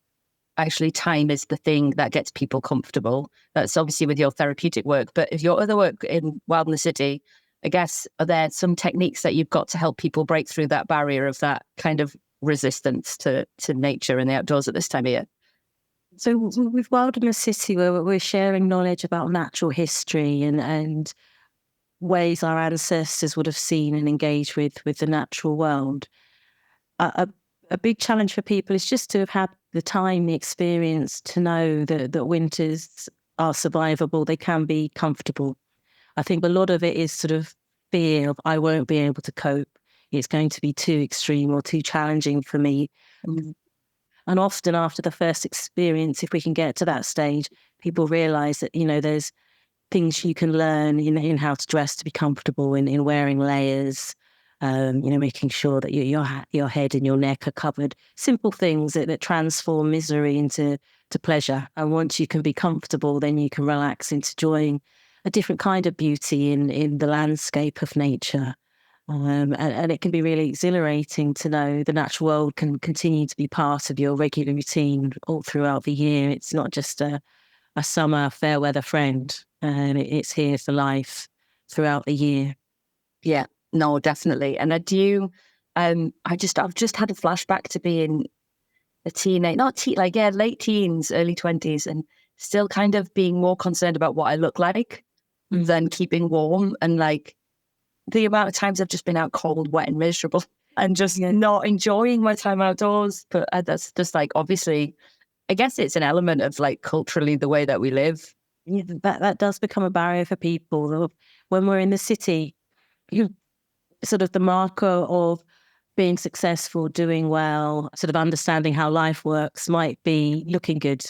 actually time is the thing that gets people comfortable. That's obviously with your therapeutic work, but if your other work in Wild in the City, I guess, are there some techniques that you've got to help people break through that barrier of that kind of resistance to nature and the outdoors at this time of year? So with Wild in the City, we're sharing knowledge about natural history and ways our ancestors would have seen and engaged with the natural world. A big challenge for people is just to have had the time, the experience to know that winters are survivable. They can be comfortable. I think a lot of it is sort of fear of, I won't be able to cope. It's going to be too extreme or too challenging for me. And often after the first experience, if we can get to that stage, people realise that, there's things you can learn in how to dress to be comfortable, in wearing layers, making sure that your head and your neck are covered. Simple things that transform misery into pleasure. And once you can be comfortable, then you can relax into enjoying a different kind of beauty in the landscape of nature. And it can be really exhilarating to know the natural world can continue to be part of your regular routine all throughout the year. It's not just a summer fair weather friend, and it's here for life throughout the year. Yeah, no, definitely. And I've just had a flashback to being a teenage, late teens, early 20s, and still kind of being more concerned about what I look like than keeping warm. And like the amount of times I've just been out cold, wet and miserable and just not enjoying my time outdoors. But that's just like, obviously, I guess it's an element of like culturally the way that we live. Yeah, that does become a barrier for people. When we're in the city, sort of the marker of being successful, doing well, sort of understanding how life works might be looking good.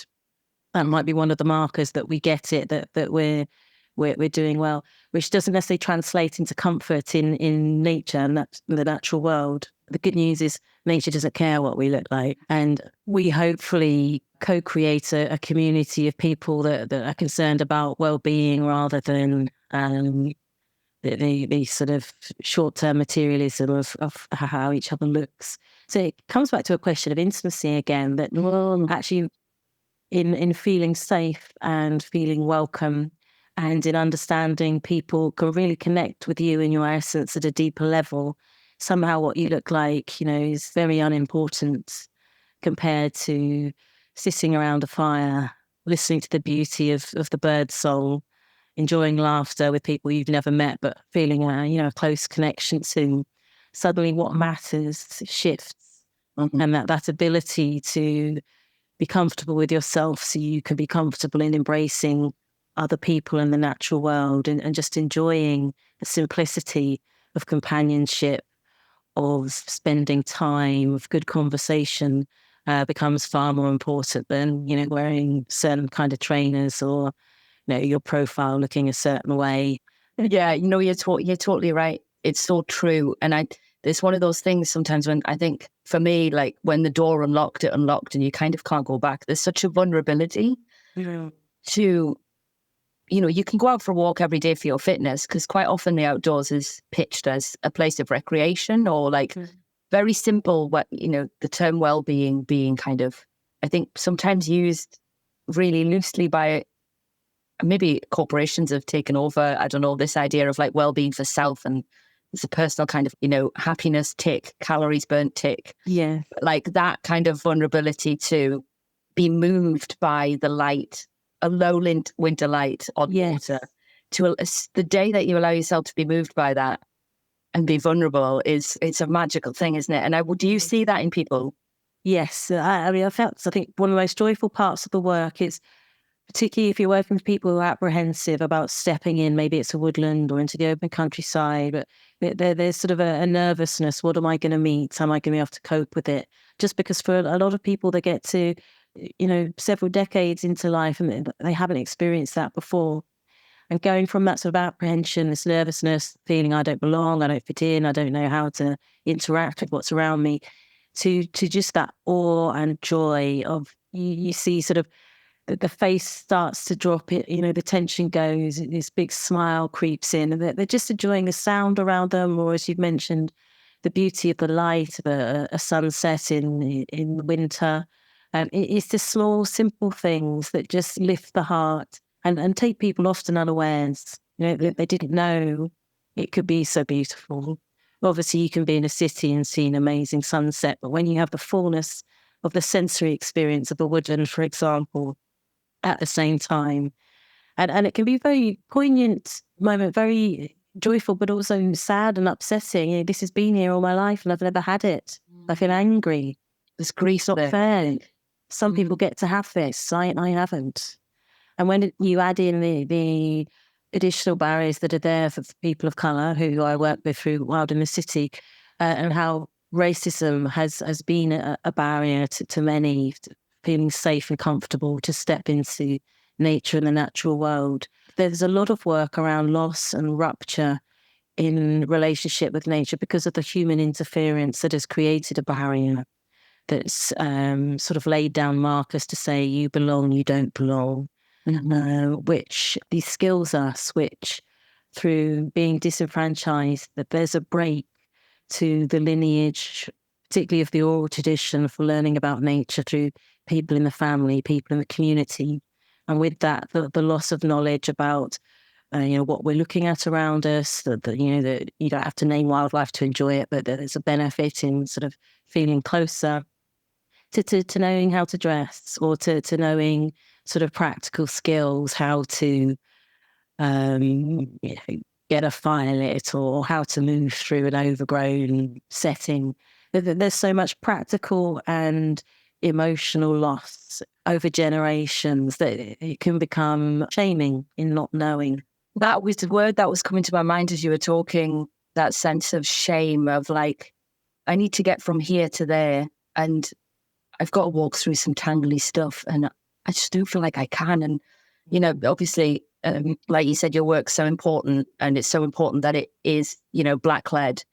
That might be one of the markers that we get it, that we're doing well, which doesn't necessarily translate into comfort in nature and that's the natural world. The good news is nature doesn't care what we look like. And we hopefully co-create a community of people that are concerned about well-being rather than the sort of short-term materialism of how each other looks. So it comes back to a question of intimacy again, that actually in feeling safe and feeling welcome and in understanding people can really connect with you and your essence at a deeper level. Somehow what you look like, is very unimportant compared to sitting around a fire, listening to the beauty of the bird song, enjoying laughter with people you've never met, but feeling a close connection to. Suddenly what matters shifts. And that ability to be comfortable with yourself so you can be comfortable in embracing other people in the natural world and just enjoying the simplicity of companionship, of spending time, of good conversation becomes far more important than, wearing certain kind of trainers or, your profile looking a certain way. Yeah, you're totally right. It's so true. And it's one of those things sometimes when I think for me, like when the door unlocked, it unlocked and you kind of can't go back. There's such a vulnerability to, you can go out for a walk every day for your fitness because quite often the outdoors is pitched as a place of recreation or like very simple, the term well-being being kind of, I think sometimes used really loosely by maybe corporations have taken over, I don't know, this idea of like well-being for self and It's a personal kind of, happiness tick, calories burnt tick. Yeah. Like that kind of vulnerability to be moved by the light, a low winter light on water. The day that you allow yourself to be moved by that and be vulnerable it's a magical thing, isn't it? And do you see that in people? Yes. I think one of the most joyful parts of the work is, particularly if you're working with people who are apprehensive about stepping in, maybe it's a woodland or into the open countryside, but there's sort of a nervousness. What am I going to meet? Am I going to be able to cope with it? Just because for a lot of people, they get to, several decades into life and they haven't experienced that before. And going from that sort of apprehension, this nervousness, feeling I don't belong, I don't fit in, I don't know how to interact with what's around me, to just that awe and joy of, you see sort of, the face starts to drop, the tension goes, this big smile creeps in, and they're just enjoying the sound around them, or as you've mentioned, the beauty of the light of a sunset in winter. It's the small, simple things that just lift the heart and take people often unawares. They didn't know it could be so beautiful. Obviously, you can be in a city and see an amazing sunset, but when you have the fullness of the sensory experience of a woodland, for example, at the same time. And it can be a very poignant moment, very joyful, but also sad and upsetting. This has been here all my life and I've never had it. I feel angry. There's grief Not there. fair. Some people get to have this. I haven't. And when you add in the additional barriers that are there for people of colour who I work with through Wild in the City, and how racism has been a barrier to many, feeling safe and comfortable to step into nature and the natural world. There's a lot of work around loss and rupture in relationship with nature because of the human interference that has created a barrier that's sort of laid down markers to say you belong, you don't belong, which these skills us, which through being disenfranchised, that there's a break to the lineage, particularly of the oral tradition for learning about nature through people in the family, people in the community. And with that, the loss of knowledge about, what we're looking at around us, that you don't have to name wildlife to enjoy it, but there's a benefit in sort of feeling closer to knowing how to dress, or to knowing sort of practical skills, how to get a fire lit, or how to move through an overgrown setting. There's so much practical and emotional loss over generations that it can become shaming in not knowing. That was the word that was coming to my mind as you were talking, that sense of shame of like, I need to get from here to there and I've got to walk through some tangly stuff and I just don't feel like I can. And, obviously, like you said, your work's so important, and it's so important that it is, Black-led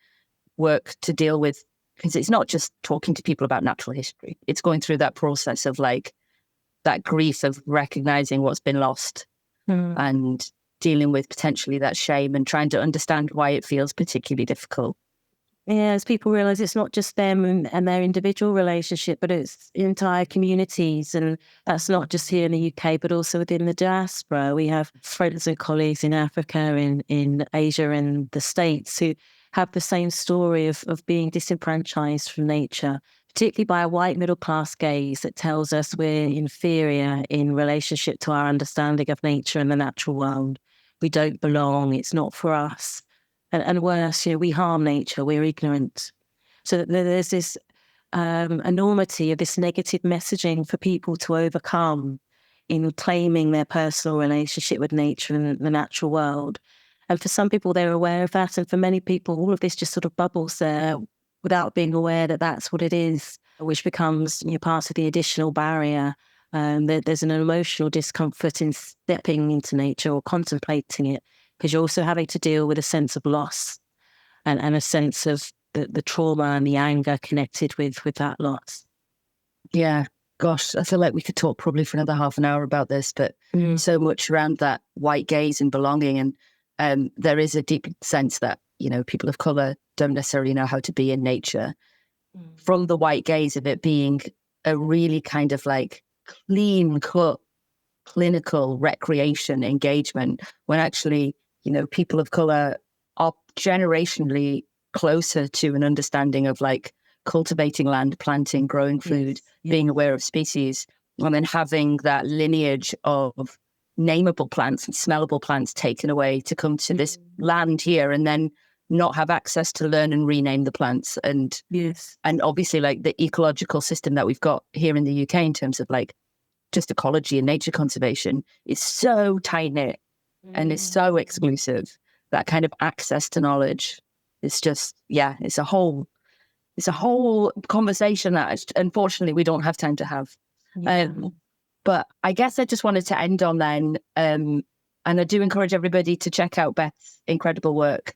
work to deal with, because it's not just talking to people about natural history. It's going through that process of like that grief of recognizing what's been lost and dealing with potentially that shame and trying to understand why it feels particularly difficult. Yeah, as people realise it's not just them and their individual relationship, but it's entire communities. And that's not just here in the UK, but also within the diaspora. We have friends and colleagues in Africa, in Asia and the States who have the same story of being disenfranchised from nature, particularly by a white middle-class gaze that tells us we're inferior in relationship to our understanding of nature and the natural world. We don't belong, it's not for us. And worse, we harm nature, we're ignorant. So there's this enormity of this negative messaging for people to overcome in claiming their personal relationship with nature and the natural world. And for some people, they're aware of that. And for many people, all of this just sort of bubbles there without being aware that that's what it is, which becomes part of the additional barrier. There's an emotional discomfort in stepping into nature or contemplating it, because you're also having to deal with a sense of loss and a sense of the trauma and the anger connected with that loss. Yeah, gosh, I feel like we could talk probably for another half an hour about this, but so much around that white gaze and belonging. And there is a deep sense that, people of colour don't necessarily know how to be in nature. From the white gaze of it being a really kind of like clean-cut, clinical recreation engagement, when actually, people of colour are generationally closer to an understanding of like cultivating land, planting, growing food, being aware of species, and then having that lineage of nameable plants and smellable plants taken away to come to this land here and then not have access to learn and rename the plants. And obviously like the ecological system that we've got here in the UK in terms of like just ecology and nature conservation is so tight-knit and it's so exclusive. That kind of access to knowledge is just, it's a whole conversation that unfortunately we don't have time to have. But I guess I just wanted to end on then, and I do encourage everybody to check out Beth's incredible work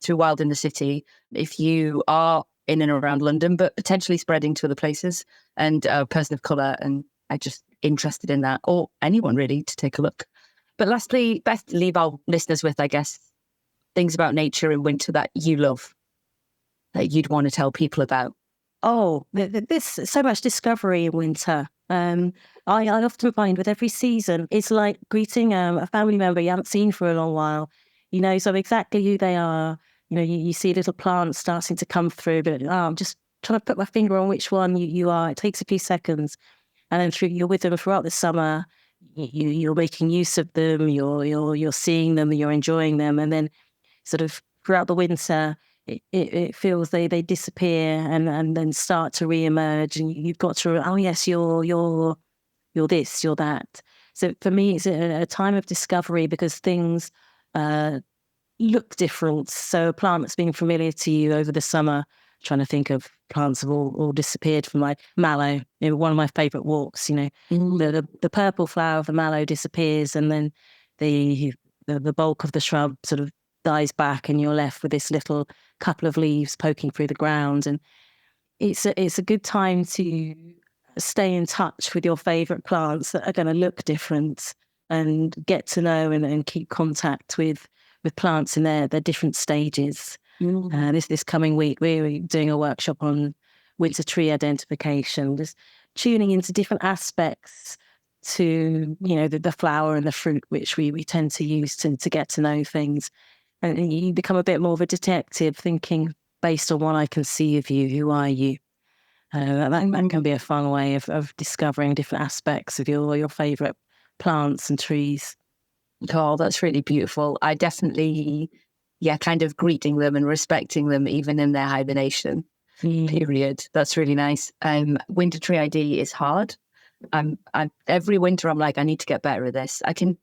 through Wild in the City. If you are in and around London, but potentially spreading to other places, and a person of colour, and I'm just interested in that, or anyone really, to take a look. But lastly, Beth, leave our listeners with, I guess, things about nature in winter that you love, that you'd want to tell people about. Oh, there's so much discovery in winter. I often find with every season, it's like greeting a family member you haven't seen for a long while. You know, so exactly who they are. You know, you see little plants starting to come through, but I'm just trying to put my finger on which one you are. It takes a few seconds. And then you're with them throughout the summer. You're making use of them. You're seeing them. You're enjoying them. And then sort of throughout the winter, it feels they disappear and then start to re-emerge. And you've got to, oh yes, you're this, you're that. So for me, it's a time of discovery because things look different. So a plant that's been familiar to you over the summer, trying to think of plants have all disappeared from my mallow. You know, one of my favourite walks, you know, the purple flower of the mallow disappears and then the bulk of the shrub sort of dies back and you're left with this little couple of leaves poking through the ground. And it's a good time to stay in touch with your favourite plants that are going to look different and get to know and keep contact with plants in their different stages. This coming week, we're doing a workshop on winter tree identification, just tuning into different aspects to, you know, the flower and the fruit, which we tend to use to get to know things. And you become a bit more of a detective, thinking based on what I can see of you, who are you? That can be a fun way of discovering different aspects of your favourite plants and trees. Oh, that's really beautiful. I definitely, kind of greeting them and respecting them even in their hibernation period. That's really nice. Winter tree ID is hard. Every winter I'm like, I need to get better at this. I can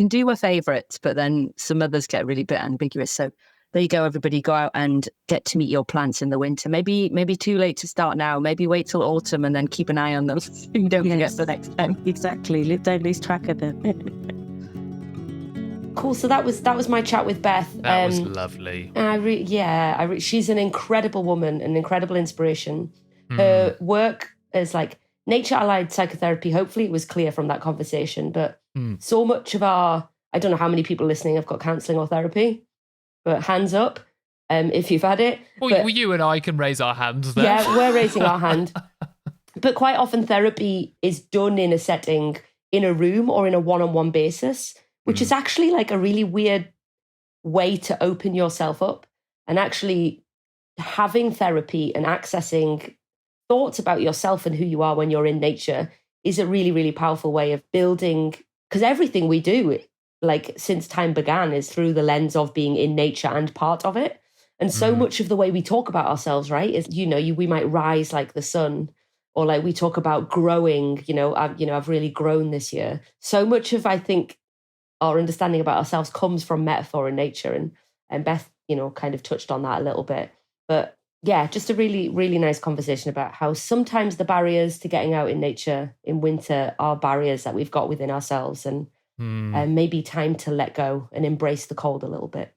do a favourite, but then some others get really bit ambiguous. So there you go, everybody. Go out and get to meet your plants in the winter. Maybe too late to start now. Maybe wait till autumn and then keep an eye on them so you don't forget the next time. Exactly. Don't lose track of them. Cool. So that was my chat with Beth. That was lovely. She's an incredible woman, an incredible inspiration. Her work is like nature-allied psychotherapy. Hopefully it was clear from that conversation, but so much of I don't know how many people listening have got counselling or therapy, but hands up if you've had it. Well, you and I can raise our hands there. Yeah, we're raising our hand. But quite often therapy is done in a setting, in a room or in a one-on-one basis, which is actually like a really weird way to open yourself up. And actually having therapy and accessing thoughts about yourself and who you are when you're in nature is a really, really powerful way of building, because everything we do, like since time began, is through the lens of being in nature and part of it. And so much of the way we talk about ourselves, right, is, we might rise like the sun, or like we talk about growing, I've really grown this year. So much of, I think, our understanding about ourselves comes from metaphor and nature. And Beth, kind of touched on that a little bit. But yeah, just a really, really nice conversation about how sometimes the barriers to getting out in nature in winter are barriers that we've got within ourselves, and maybe time to let go and embrace the cold a little bit.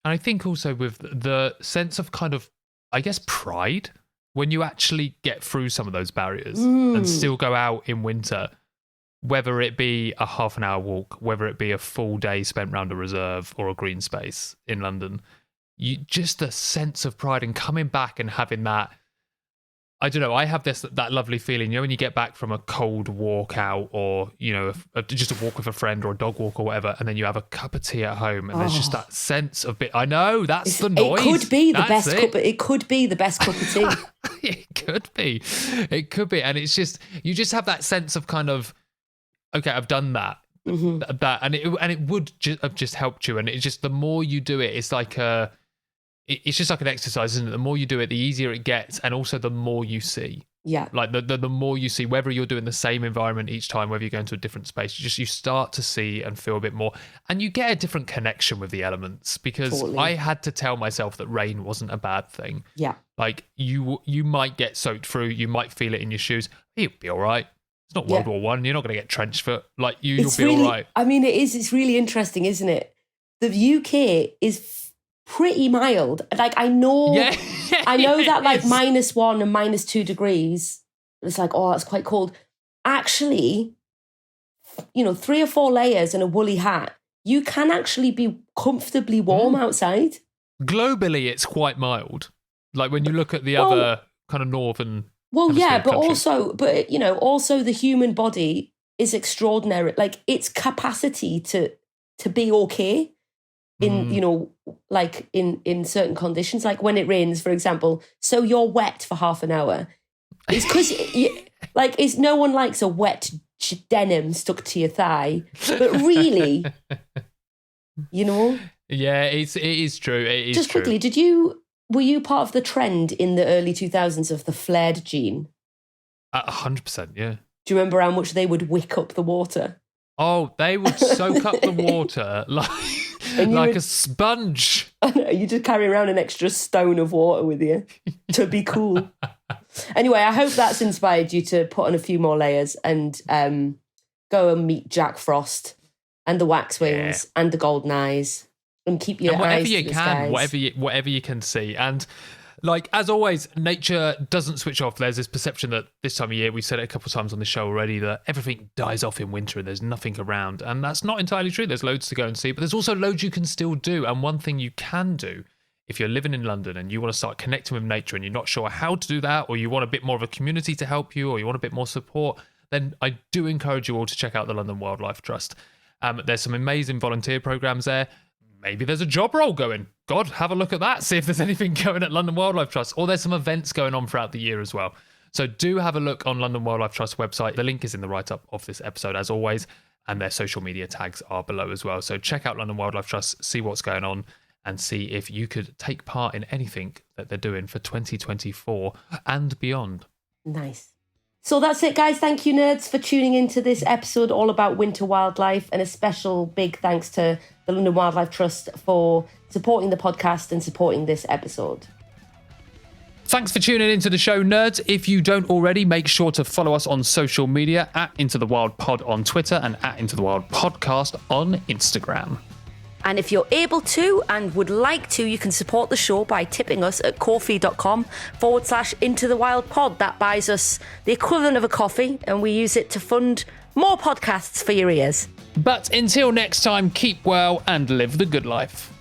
And I think also with the sense of kind of, I guess, pride when you actually get through some of those barriers and still go out in winter, whether it be a half an hour walk, whether it be a full day spent round a reserve or a green space in London, just a sense of pride and coming back and having that I don't know. I have that lovely feeling, when you get back from a cold walk out, or just a walk with a friend or a dog walk or whatever, and then you have a cup of tea at home, and there's just that sense of I know that's the noise. It could be the best cup. It could be the best cup of tea. It could be, and it's just you just have that sense of kind of, okay, I've done that, and it would have just helped you, and it's just the more you do it, it's like it's just like an exercise, isn't it? The more you do it, the easier it gets, and also the more you see. Yeah. Like the more you see, whether you're doing the same environment each time, whether you're going to a different space, you start to see and feel a bit more, and you get a different connection with the elements. Because totally. I had to tell myself that rain wasn't a bad thing. Yeah. Like you might get soaked through, you might feel it in your shoes. You'll be all right. It's not World War One. You're not going to get trench foot. Like you'll be all right. I mean, it is. It's really interesting, isn't it? The UK is pretty mild. Like I know that like -1 and -2 degrees, it's like, oh, that's quite cold. Actually, 3 or 4 layers and a woolly hat, you can actually be comfortably warm outside. Globally, it's quite mild. Like when you look at the other kind of northern. Well, yeah, but also the human body is extraordinary. Like its capacity to be okay. In like in certain conditions, like when it rains, for example, so you're wet for half an hour. It's because no one likes a wet denim stuck to your thigh, but really, Yeah, it is true. It is just true. Quickly, were you part of the trend in the early 2000s of the flared jean? 100%, yeah. Do you remember how much they would wick up the water? Oh, they would soak up the water like a sponge. I know, you just carry around an extra stone of water with you to be cool. Anyway, I hope that's inspired you to put on a few more layers and go and meet Jack Frost and the Waxwings and the Golden Eyes and keep your eyes to the skies. Whatever you can see. And like, as always, nature doesn't switch off. There's this perception that this time of year, we've said it a couple of times on the show already, that everything dies off in winter and there's nothing around. And that's not entirely true. There's loads to go and see, but there's also loads you can still do. And one thing you can do, if you're living in London and you want to start connecting with nature and you're not sure how to do that, or you want a bit more of a community to help you, or you want a bit more support, then I do encourage you all to check out the London Wildlife Trust. There's some amazing volunteer programs there. Maybe there's a job role going. God, have a look at that. See if there's anything going at London Wildlife Trust. Or there's some events going on throughout the year as well. So do have a look on London Wildlife Trust website. The link is in the write-up of this episode, as always. And their social media tags are below as well. So check out London Wildlife Trust, see what's going on, and see if you could take part in anything that they're doing for 2024 and beyond. Nice. So that's it, guys. Thank you, nerds, for tuning into this episode all about winter wildlife, and a special big thanks to the London Wildlife Trust for supporting the podcast and supporting this episode. Thanks for tuning into the show, nerds. If you don't already, make sure to follow us on social media at Into the Wild Pod on Twitter and at Into the Wild Podcast on Instagram. And if you're able to and would like to, you can support the show by tipping us at ko-fi.com/Into the Wild Pod. That buys us the equivalent of a coffee, and we use it to fund more podcasts for your ears. But until next time, keep well and live the good life.